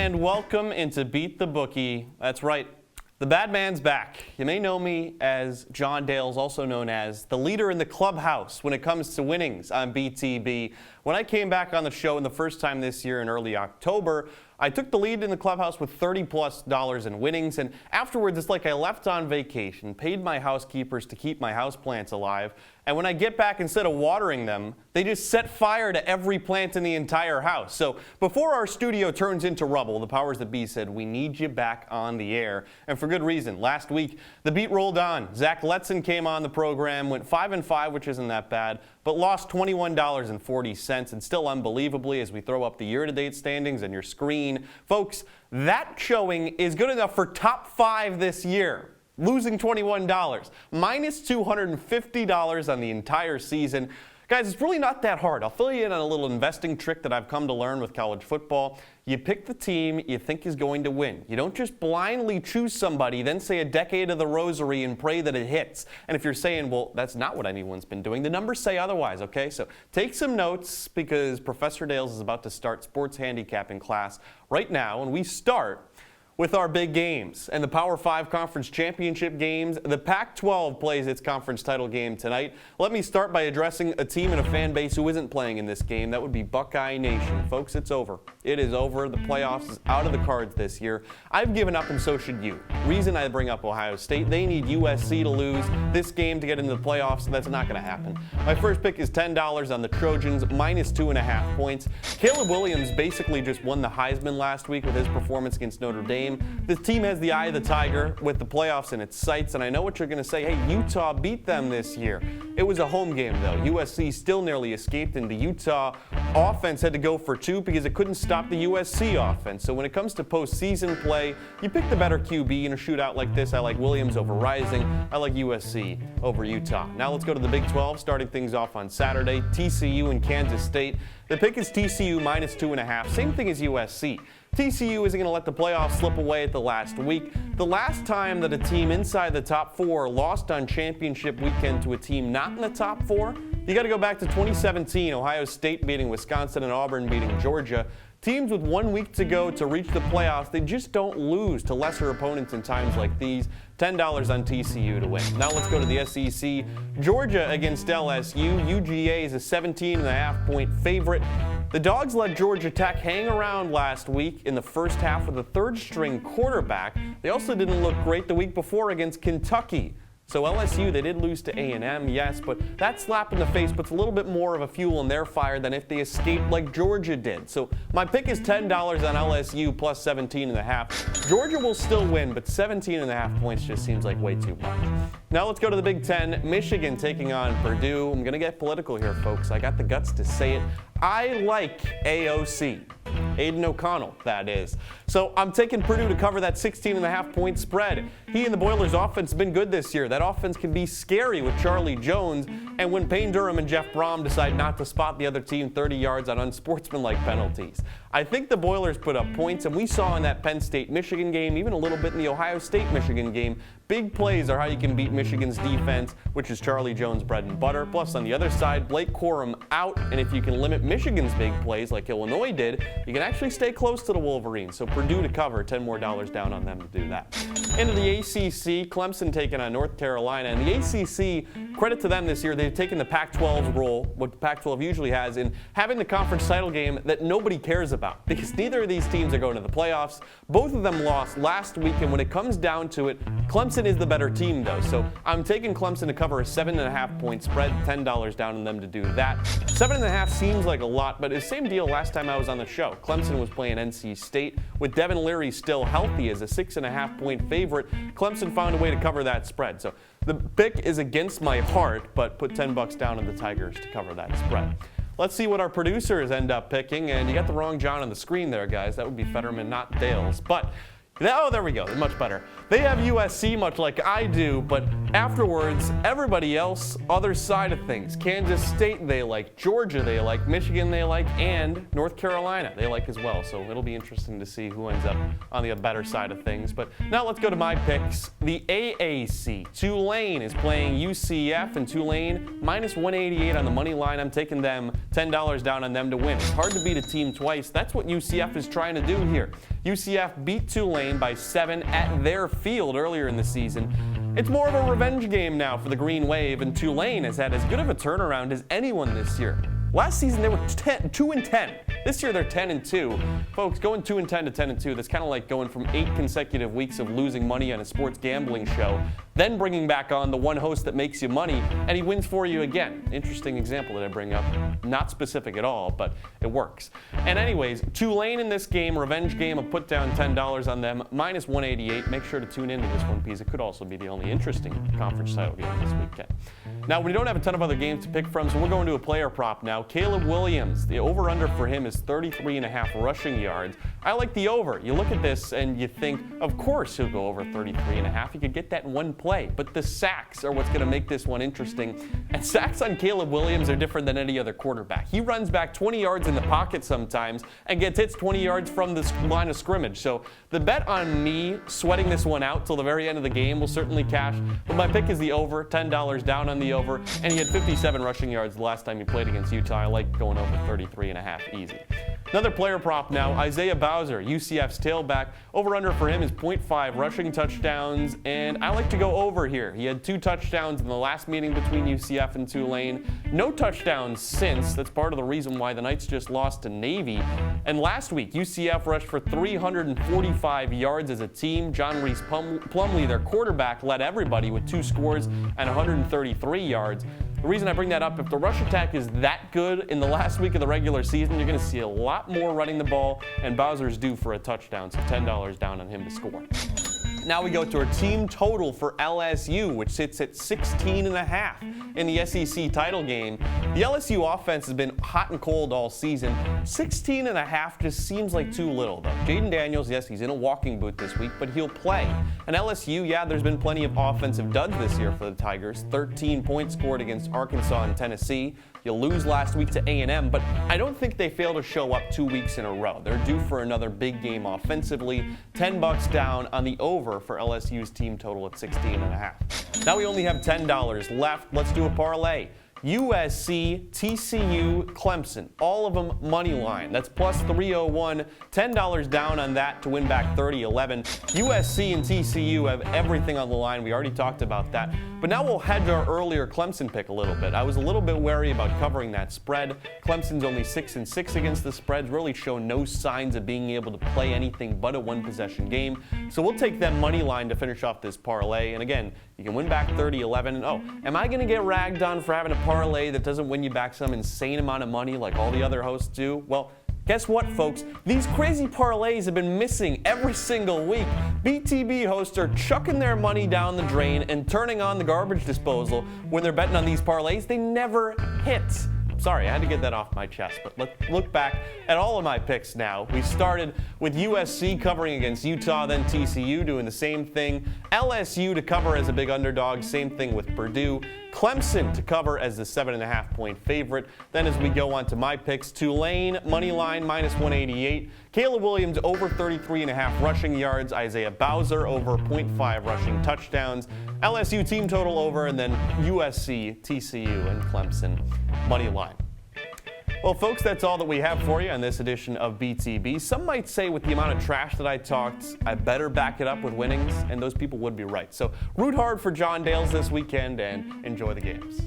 And welcome into Beat the Bookie. That's right, the bad man's back. You may know me as John Dales, also known as the leader in the clubhouse when it comes to winnings on BTB. When I came back on the show in the first time this year in early October, I took the lead in the clubhouse with $30+ in winnings, and afterwards it's like I left on vacation, paid my housekeepers to keep my houseplants alive, and when I get back, instead of watering them, they just set fire to every plant in the entire house. So before our studio turns into rubble, the powers that be said, we need you back on the air, and for good reason. Last week, the beat rolled on. Zach Letson came on the program, went 5-5, which isn't that bad, but lost $21.40, and still unbelievably, as we throw up the year-to-date standings on your screen, folks, that showing is good enough for top 5 this year. Losing $21, minus $250 on the entire season. Guys, it's really not that hard. I'll fill you in on a little investing trick that I've come to learn with college football. You pick the team you think is going to win. You don't just blindly choose somebody, then say a decade of the rosary and pray that it hits. And if you're saying, well, that's not what anyone's been doing, the numbers say otherwise, okay? So take some notes because Professor Dales is about to start sports handicapping class right now, and we start with our big games and the Power 5 Conference Championship games. The Pac-12 plays its conference title game tonight. Let me start by addressing a team and a fan base who isn't playing in this game. That would be Buckeye Nation. Folks, it's over. It is over. The playoffs is out of the cards this year. I've given up, and so should you. Reason I bring up Ohio State, they need USC to lose this game to get into the playoffs, and that's not going to happen. My first pick is $10 on the Trojans, minus 2.5 points. Caleb Williams basically just won the Heisman last week with his performance against Notre Dame. This team has the eye of the tiger with the playoffs in its sights, and I know what you're going to say. Hey, Utah beat them this year. It was a home game, though. USC still nearly escaped, and the Utah offense had to go for 2 because it couldn't stop the USC offense. So when it comes to postseason play, you pick the better QB in a shootout like this. I like Williams over Rising. I like USC over Utah. Now let's go to the Big 12, starting things off on Saturday. TCU and Kansas State. The pick is TCU minus 2.5. Same thing as USC. TCU isn't going to let the playoffs slip away at the last week. The last time that a team inside the top 4 lost on championship weekend to a team not in the top 4, you got to go back to 2017, Ohio State beating Wisconsin and Auburn beating Georgia. Teams with 1 week to go to reach the playoffs, they just don't lose to lesser opponents in times like these. $10 on TCU to win. Now let's go to the SEC. Georgia against LSU. UGA is a 17.5-point favorite. The Dogs let Georgia Tech hang around last week in the first half with a third-string quarterback. They also didn't look great the week before against Kentucky. So LSU, they did lose to A&M, yes, but that slap in the face puts a little bit more of a fuel in their fire than if they escaped like Georgia did. So my pick is $10 on LSU plus 17.5. Georgia will still win, but 17.5 points just seems like way too much. Now let's go to the Big Ten. Michigan taking on Purdue. I'm going to get political here, folks. I got the guts to say it. I like AOC. Aiden O'Connell, that is. So I'm taking Purdue to cover that 16.5-point spread. He and the Boilers' offense have been good this year. That offense can be scary with Charlie Jones. And when Payne Durham and Jeff Brom decide not to spot the other team 30 yards on unsportsmanlike penalties. I think the Boilers put up points, and we saw in that Penn State-Michigan game, even a little bit in the Ohio State-Michigan game, big plays are how you can beat Michigan's defense, which is Charlie Jones' bread and butter. Plus, on the other side, Blake Corum out, and if you can limit Michigan's big plays like Illinois did, you can actually stay close to the Wolverines. So Purdue to cover, $10 more down on them to do that. Into the ACC, Clemson taking on North Carolina. And the ACC, credit to them this year, they've taken the Pac-12's role, what the Pac-12 usually has, in having the conference title game that nobody cares about. Because neither of these teams are going to the playoffs. Both of them lost last week, and when it comes down to it, Clemson is the better team, though. So I'm taking Clemson to cover a 7.5-point spread, $10 down on them to do that. 7.5 seems like a lot, but it's the same deal last time I was on the show. Clemson was playing NC State. With Devin Leary still healthy as a 6.5-point favorite, Clemson found a way to cover that spread. So the pick is against my heart, but put $10 down on the Tigers to cover that spread. Let's see what our producers end up picking, and you got the wrong John on the screen there, guys. That would be Fetterman, not Dales. But oh, there we go. Much better. They have USC much like I do, but Afterwards, everybody else, other side of things. Kansas State they like, Georgia they like, Michigan they like, and North Carolina they like as well. So it'll be interesting to see who ends up on the better side of things. But now let's go to my picks. The AAC, Tulane is playing UCF, and Tulane minus 188 on the money line. I'm taking them $10 down on them to win. It's hard to beat a team twice. That's what UCF is trying to do here. UCF beat Tulane by 7 at their field earlier in the season. It's more of a revenge game now for the Green Wave, and Tulane has had as good of a turnaround as anyone this year. Last season they were 2-10. This year they're 10-2. Folks, going 2-10 to 10-2, that's kind of like going from 8 consecutive weeks of losing money on a sports gambling show, then bringing back on the one host that makes you money, and he wins for you again. Interesting example that I bring up. Not specific at all, but it works. And anyways, Tulane in this game, revenge game, I'll put down $10 on them, minus 188. Make sure to tune into this one because it could also be the only interesting conference title game this weekend. Now, we don't have a ton of other games to pick from, so we're going to a player prop now. Caleb Williams, the over-under for him is 33.5 rushing yards. I like the over. You look at this and you think, of course he'll go over 33.5. He could get that in one play. But the sacks are what's going to make this one interesting. And sacks on Caleb Williams are different than any other quarterback. He runs back 20 yards in the pocket sometimes and gets hits 20 yards from the line of scrimmage. So the bet on me sweating this one out till the very end of the game will certainly cash. But my pick is the over, $10 down on the over. And he had 57 rushing yards the last time he played against Utah. I like going over 33.5 easy. Another player prop now, Isaiah Bowser, UCF's tailback. Over-under for him is 0.5 rushing touchdowns, and I like to go over here. He had 2 touchdowns in the last meeting between UCF and Tulane. No touchdowns since. That's part of the reason why the Knights just lost to Navy. And last week, UCF rushed for 345 yards as a team. John Reese Plumlee, their quarterback, led everybody with 2 scores and 133 yards. The reason I bring that up, if the rush attack is that good in the last week of the regular season, you're going to see a lot more running the ball, and Bowser's due for a touchdown, so $10 down on him to score. Now we go to our team total for LSU, which sits at 16.5 in the SEC title game. The LSU offense has been hot and cold all season. 16.5 just seems like too little, though. Jaden Daniels, yes, he's in a walking boot this week, but he'll play. And LSU, yeah, there's been plenty of offensive duds this year for the Tigers. 13 points scored against Arkansas and Tennessee. You lose last week to A&M, but I don't think they fail to show up 2 weeks in a row. They're due for another big game offensively. $10 down on the over for LSU's team total at 16.5. Now we only have $10 left. Let's do a parlay. USC, TCU, Clemson, all of them money line. That's plus 301, $10 down on that to win back 30-11. USC and TCU have everything on the line. We already talked about that. But now we'll head to our earlier Clemson pick a little bit. I was a little bit wary about covering that spread. Clemson's only 6-6 against the spreads, really show no signs of being able to play anything but a one-possession game. So we'll take them money line to finish off this parlay. And again, you can win back 30-11. And oh, am I going to get ragged on for having a parlay that doesn't win you back some insane amount of money like all the other hosts do? Well, guess what, folks? These crazy parlays have been missing every single week. BTB hosts are chucking their money down the drain and turning on the garbage disposal when they're betting on these parlays. They never hit. Sorry, I had to get that off my chest, but let's look back at all of my picks now. We started with USC covering against Utah, then TCU doing the same thing. LSU to cover as a big underdog, same thing with Purdue. Clemson to cover as the 7.5-point favorite. Then as we go on to my picks, Tulane, money line, minus 188. Caleb Williams over 33.5 rushing yards. Isaiah Bowser over 0.5 rushing touchdowns. LSU team total over, and then USC, TCU, and Clemson money line. Well, folks, that's all that we have for you on this edition of BTB. Some might say with the amount of trash that I talked, I better back it up with winnings, and those people would be right. So root hard for John Dales this weekend and enjoy the games.